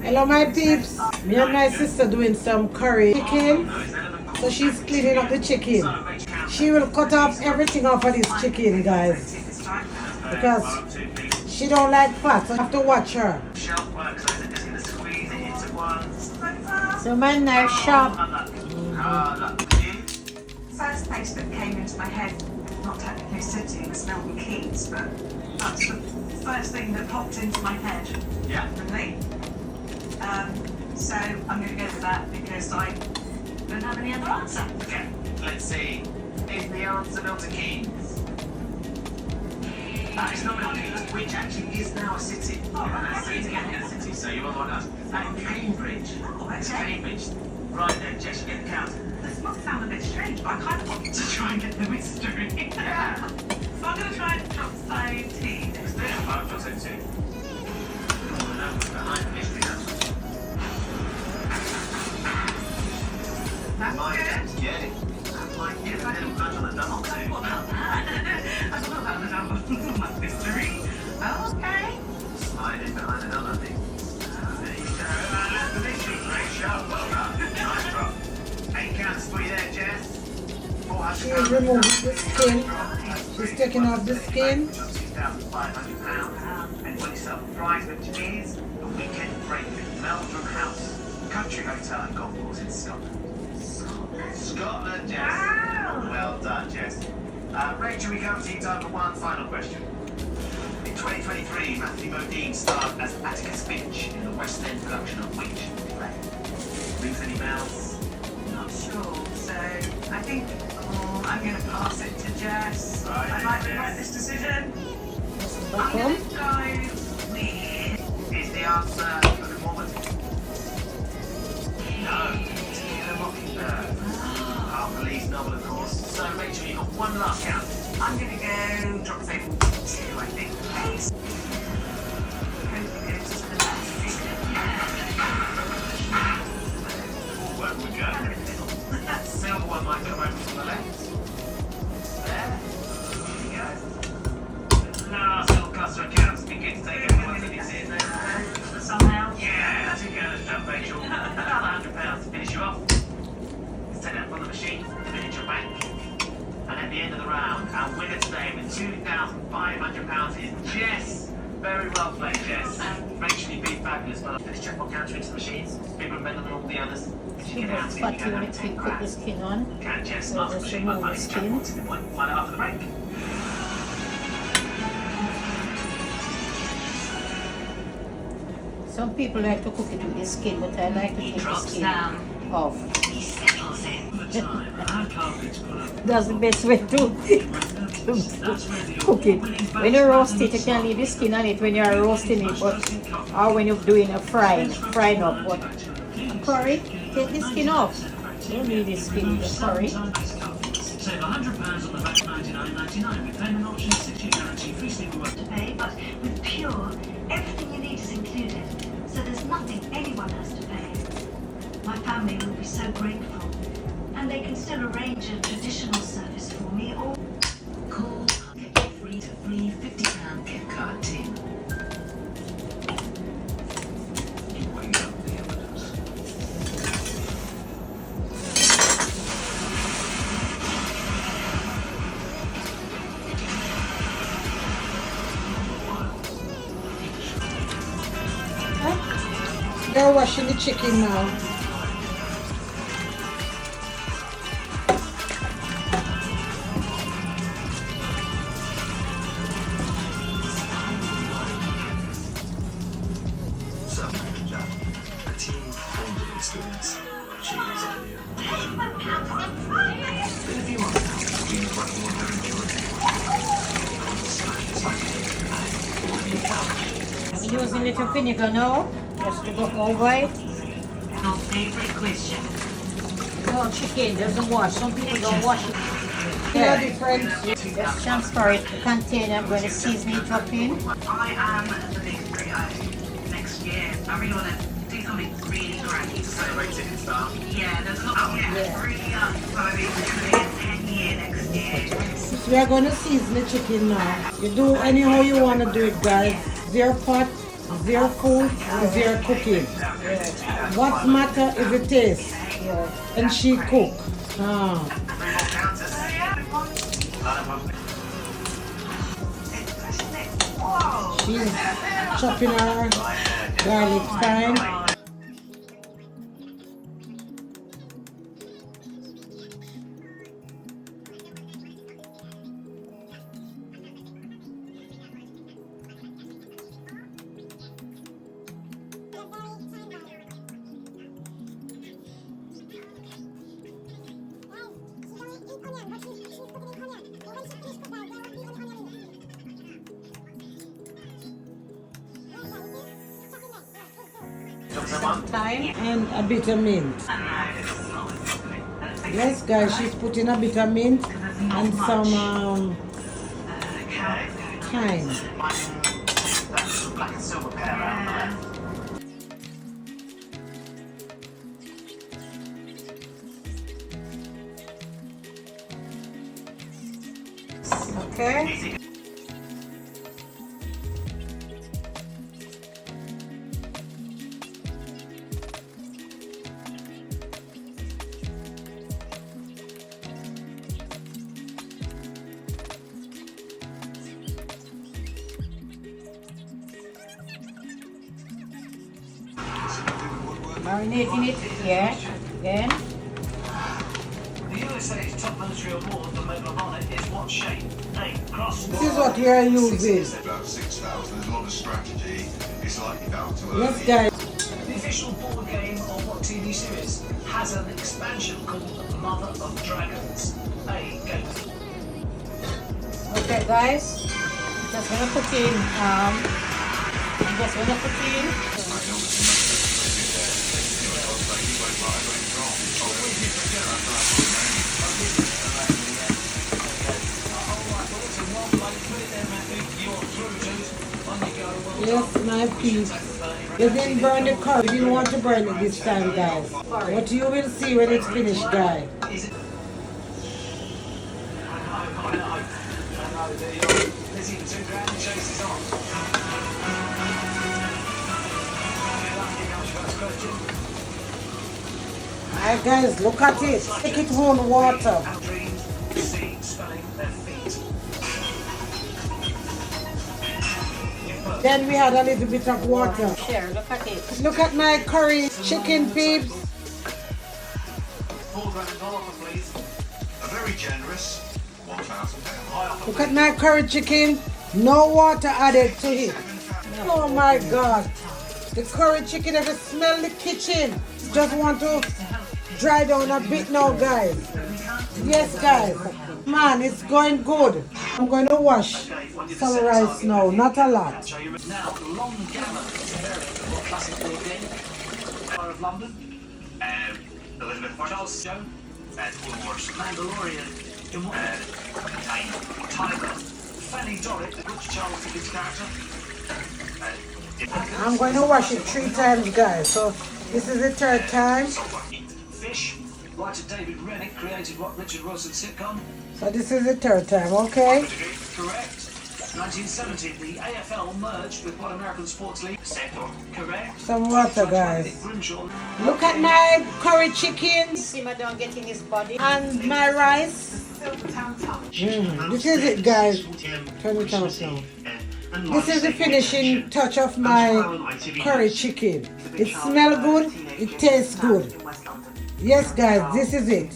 Hello my peeps. Me and my sister doing some curry chicken. So she's cleaning up the chicken. She will cut off everything off of this chicken, guys. Because she don't like fat, so you have to watch her. So man, they're sharp. First place that came into my head, not technically city, was Milton Keynes, but that's the first thing that popped into my head. Yeah. For me. So I'm going to go with that because I don't have any other answer. Okay, let's see. Is the answer Milton Keynes? It's not Milton Keynes, which actually is now a city. Oh, right. It's getting a city, so you're on us. Cambridge. Oh, It's okay. Cambridge. Right then, Jess, you get the count. This must sound a bit strange, but I kind of want to try and get the mystery. Yeah. So I'm going to try and drop say T next to it. Yeah, I've got it too. Behind the mystery, that's That's my good. yeah. That's like giving a little nudge on the double too. I don't know about the double. That's mystery. Okay. Slide in behind another thing. There you go. That's the mystery. Great shot. Well done. Nice drop. 8 counts for you there, Jess. She's removing the skin. She's taking off the skin. £2,500. And what yourself a prize, which is a weekend break at Meldrum House Country Hotel and Golf Course in Scotland. Scotland, Jess. Wow. Well done, Jess. Rachel, we come to you time for one final question. In 2023, Matthew Modine starred as Atticus Finch in the West End production of which play? Rings any bells? Not sure, so I think I'm going to pass it to Jess. Right, I might Jess. regret this decision. I'm Back going home. to go with... Is the answer for the moment? No. It's Killer Mockingbird. Our police novel, of course. So, Rachel, you've got one last count. I'm going to go drop the table 2, I think. Please. Goes to the left. Forward we go. Silver one might come over from the left. There. Here we go. Last little cluster of counts. Be good to take everyone to this in there. Somehow. Yeah, that's a good job, Rachel. Another £100 to finish you off. Let's take that from the machine, finish your bank. And at the end of the round, our winner today with £2,500 is Jess. Very well played, Jess. Rachel, you've been fabulous. Well, let's check what counter into the machines. Bigger and better than all the others. If you It get out was to it, fatty you can when have it 10 put the grand. skin on. Can Jess, So master just machine, my remove money, the check skin. what's in the point. Find out after the break. Some people like to cook it with the skin, but I like to take the skin off. He settles in. That's the best way to cook it. When you roast it, you can leave the skin on it when you are roasting it, but or when you're doing a frying up. But curry, take the skin off. You don't need the skin in the curry. Save £100 on the back £99.99 with payment options, 6-year guarantee, free sleeping work. To pay, but with Pure, everything you need is included, so there's nothing anyone has to pay. My family will be so grateful, and they can still arrange a traditional service for me or Call, get your free to free £50 gift card tin. You weigh up the evidence. They're washing the chicken now. So, Jack, a team bonding experience. Cheers, Elliot. If you want, we quite want to enjoy it. Using little vinegar now, just to go over it. Our favourite question. No, chicken doesn't wash. Some people don't wash it. They're different. Just transfer it, the container, I'm going to season it up in. I am the big 3 next year. I really want to do something really great. Celebrate it and stuff. Yeah, there's a lot of really young. So I mean, it's going to be a 10-year next year. We are going to season the chicken now. You do anyhow you want to do it, guys. Their pot, It's your food, it's your cooking. What matter is the taste. And she cook. Ah. She's chopping her garlic fine. Time. And a bit of mint. Yes, guys, she's putting a bit of mint and some thyme. That's black and silver pair around there. Okay. Marinating it here again. The USA's top military award for Medal of Honor is what shape? A. Cross. This is what we are using. About 6,000. There's a lot of strategy. It's likely down to Yes, guys. The official board game of what TV series has an expansion called Mother of Dragons? A. Game. Okay, guys. Just gonna put in. Just gonna put in. Yes, my peas. You didn't burn the curry. You didn't want to burn it this time, guys. But you will see when it's finished, guys. There's even 2 grand chases on. Alright, guys, look at it. Take it home water. C. Spelling their feet. Then we had a little bit of water. Here, look at it. Look at my curry chicken, peeps. $4 grand offer, please. a very generous £1,000. Look at my curry chicken. No water added to it. Oh my God. The curry chicken, if you smell the kitchen, just want to dry down a bit now, guys. Yes, guys. Man, it's going good. I'm going to wash some rice now, not a lot. Now, long gamut what classic board game? Fire of London. Elizabeth Charles Show. Woolworths. Mandalorian. In what? Tiger. Fanny Dorrit, which Charles Dickens character? I'm going to wash it 3 times, guys. So this is the 3rd time. Fish. Writer David Rennick created what Richard Wilson's sitcom? So this is the 3rd time, okay? Correct. 1970, the AFL merged with what American sports league? Correct. Some water, guys. Grimshaw. Look at my curry chicken Simmer down, getting his body. and my rice. This is it, guys. Turn it off now. This is the finishing touch of my curry chicken. It smells good. It tastes good. Yes, guys, this is it.